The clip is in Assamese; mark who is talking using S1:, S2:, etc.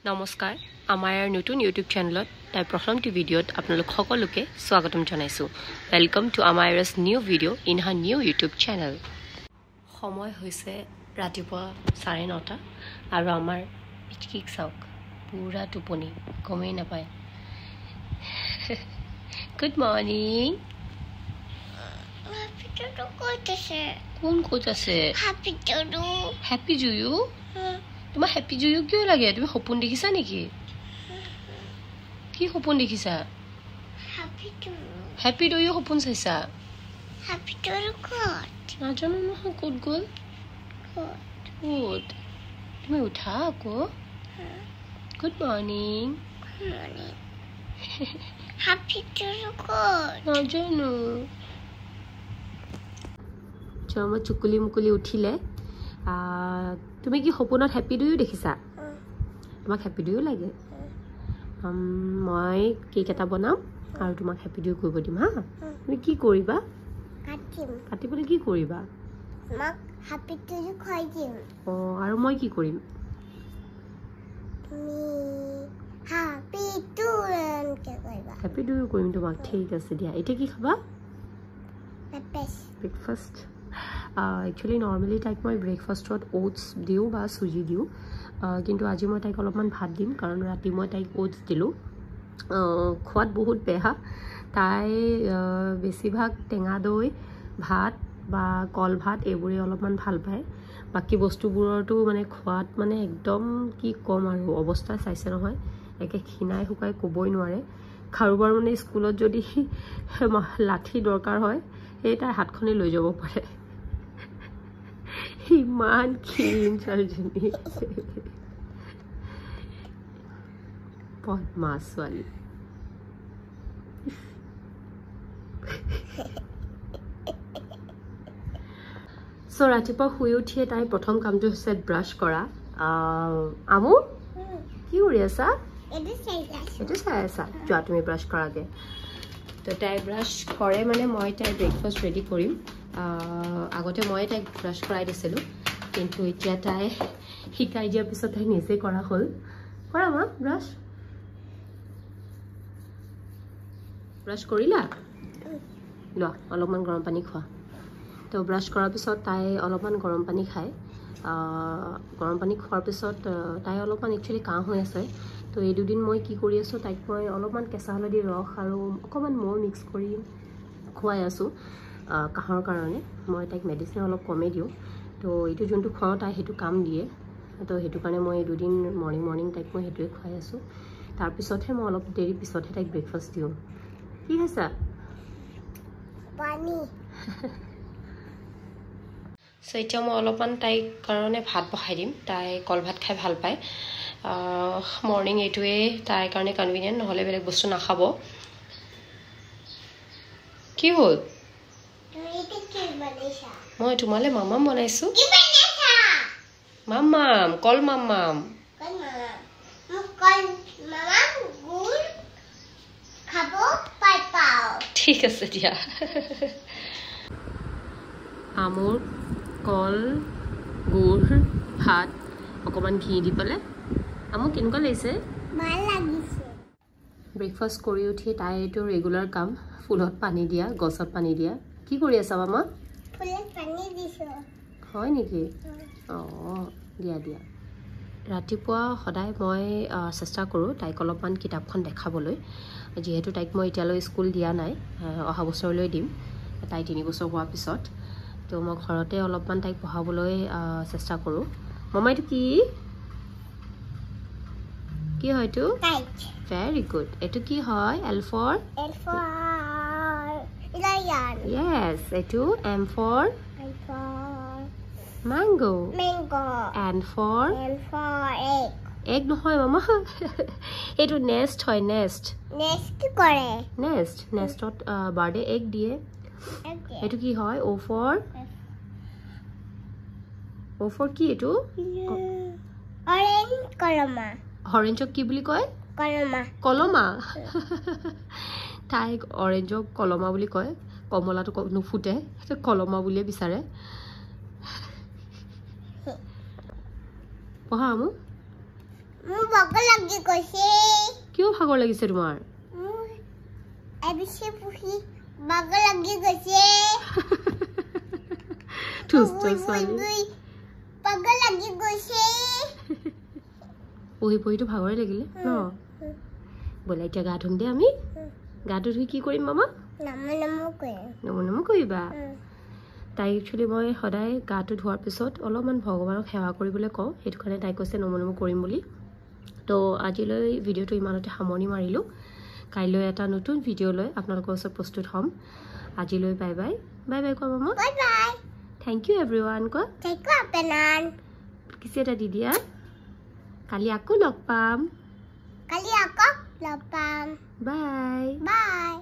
S1: নমস্কাৰ আমাৰ নতুন ইউটিউব চেনেলত তাই প্ৰথমটো ভিডিঅ'ত আপোনালোক সকলোকে স্বাগতম জনাইছোঁ ওয়েলকাম টু আমাইৰাছ new video' in her new YouTube channel সময় হৈছে ৰাতিপুৱা 9:30 আৰু আমাৰ পিচকিক চাওক পুৰা টোপনি গমেই নাপায় গুড মৰ্নিং কোন ক'ত আছে হেপী জুয়ু তোমাৰ হেপী জুয়ু কিয় লাগে তুমি সপোন দেখিছা নেকি কি সপোন দেখিছা হেপী জুয়ু সপোন চাইছা
S2: Happy to the court.
S1: নাজানো নহয় ক'ত গ'ল ক'ত তুমি উঠা আকৌ good morning
S2: Morning. Happy to the court.
S1: নাজানো মই চুকুলি মুকুলি উঠিলে তুমি কি সপোনত হেপী ডুয়ু দেখিছা তোমাক হেপী ডুয়ু লাগে মই কেক এটা বনাম আৰু তোমাক হেপী ডুয়ু কৰিব দিম হা তুমি কি কৰিবা কাটিবলৈ কি কৰিবা
S2: Mark, happy to the court.
S1: আৰু মই কি কৰিম
S2: Me happy to the
S1: happy ডুয়ু কৰিম তোমাক ঠিক আছে দিয়া এতিয়া কি খাবা
S2: Peppers.
S1: ব্ৰেকফাষ্ট একচুৱেলি নৰ্মেলি তাইক মই ব্ৰেকফাষ্টত অ'টছ দিওঁ বা চুজি দিওঁ কিন্তু আজি মই তাইক অলপমান ভাত দিম কাৰণ ৰাতি মই তাইক অ'টছ দিলোঁ খোৱাত বহুত বেয়া তাই বেছিভাগ টেঙা দৈ ভাত বা কল ভাত এইবোৰে অলপমান ভাল পায় বাকী বস্তুবোৰতো মানে খোৱাত মানে একদম কি ক'ম আৰু অৱস্থা চাইছে নহয় একে ক্ষীণাই শুকাই ক'বই নোৱাৰে কাৰোবাৰ মানে স্কুলত যদি লাঠি দৰকাৰ হয় সেই তাই হাতখনে লৈ যাব পাৰে ইমান ক্ষীণ ছোৱালীজনী বদমাছ ছোৱালী চ' ৰাতিপুৱা শুই উঠিয়ে তাই প্ৰথম কামটো হৈছে ব্ৰাছ কৰা আমু কি কৰি আছা এইটো চাই আছা যোৱা তুমি ব্ৰাছ কৰাগে তো তাই ব্ৰাছ কৰে মানে মই তাই ব্ৰেকফাষ্ট ৰেডি কৰিম আগতে মই তাইক ব্ৰাছ কৰাই দিছিলোঁ কিন্তু এতিয়া তাই শিকাই দিয়াৰ পিছত তাই নিজে কৰা হ'ল কৰা মা ব্ৰাছ কৰিলা লোৱা অলপমান গৰম পানী খোৱা তো ব্ৰাছ কৰাৰ পিছত তাই অলপমান গৰম পানী খায় গৰম পানী খোৱাৰ পিছত তাই অলপমান একচুৱেলি কাহ হৈ আছে তো এই দুদিন মই কি কৰি আছোঁ তাইক মই অলপমান কেঁচা হালধি ৰস আৰু অকণমান মৌ মিক্স কৰি খুৱাই আছোঁ কাহৰ কাৰণে মই তাইক মেডিচিন অলপ কমেই দিওঁ তো এইটো যোনটো খুৱাওঁ তাই সেইটো কাম দিয়ে তো সেইটো কাৰণে মই এই দুদিন মৰ্ণিং তাইক মই সেইটোৱে খুৱাই আছোঁ তাৰপিছতহে মই অলপ দেৰি পিছতহে তাইক ব্ৰেকফাষ্ট দিওঁ কি হৈছে
S2: Bunny.
S1: চ' এতিয়া মই অলপমান তাইৰ কাৰণে ভাত বহাই দিম তাই কল ভাত খাই ভাল পায় মৰ্ণিং এইটোৱে তাইৰ কাৰণে কনভিনিয়েণ্ট নহ'লে বেলেগ বস্তু নাখাব কি হ'ল মই তোমালৈ মামাম বনাইছোঁ মামাম কল মামাম ঠিক আছে দিয়া আমুৰ কল গুড় ভাত অকণমান ঘি দি পেলাই আমুক কেনেকুৱা লাগিছে ব্ৰেকফাষ্ট কৰি উঠি তাই এইটো ৰেগুলাৰ কাম ফুলত পানী দিয়া গছত পানী দিয়া কি কৰি আছা মামা হয় নেকি অঁ দিয়া ৰাতিপুৱা সদায় মই চেষ্টা কৰোঁ তাইক অলপমান কিতাপখন দেখাবলৈ যিহেতু তাইক মই এতিয়ালৈ স্কুল দিয়া নাই অহা বছৰলৈ দিম তাই 3 বছৰ হোৱাৰ পিছত তো মই ঘৰতে অলপমান তাইক পঢ়াবলৈ চেষ্টা কৰোঁ মামা এইটো কি হয় এইটো ভেৰি গুড এইটো কি হয় এল ফৰ
S2: Lion.
S1: য়েছ এইটো M for mango and for
S2: egg.
S1: egg নহয় মামা এইটো নেষ্ট হয় নেষ্টত বাৰ্ডে এগ দিয়ে এইটো কি হয় অ' ফৰ কি এইটো অৰেঞ্জক কি বুলি কয় কলমা তাইক অৰেঞ্জক কলমা বুলি কয় কমলাটো নুফুটে কলমা বুলিয়ে বিচাৰে পঢ়া আমু
S2: মোৰ ভাগৰ লাগি গৈছে
S1: কিয় ভাগৰ লাগিছে তোমাৰ
S2: মোৰ এবিচি পুহি ভাগৰ লাগি গৈছে
S1: দুষ্ট ছোৱালী
S2: ভাগৰ লাগি গৈছে
S1: পঢ়ি পঢ়িতো ভাগৰে লাগিলে ন ব'লা এতিয়া গা ধুম দে আমি গাটো ধুই কি কৰিম মামা নমো নমো কৰিবা তাই একচুৱেলি মই সদায় গাটো ধোৱাৰ পিছত অলপমান ভগৱানক সেৱা কৰিবলৈ কওঁ সেইটো কাৰণে তাই কৈছে নমো নমো কৰিম বুলি তো আজিলৈ ভিডিঅ'টো ইমানতে সামৰণি মাৰিলোঁ কাইলৈ এটা নতুন ভিডিঅ' লৈ আপোনালোকৰ ওচৰত প্ৰস্তুত হ'ম আজিলৈ বাই বাই বাই বাই কোৱা মামা
S2: bye bye
S1: thank you everyone কোৱা
S2: থেংক ইউ আপোনান
S1: কিছে এটা দি দিয়া কালি আকৌ লগ পাম
S2: কালি আকৌ লগ পাম
S1: বাই
S2: বাই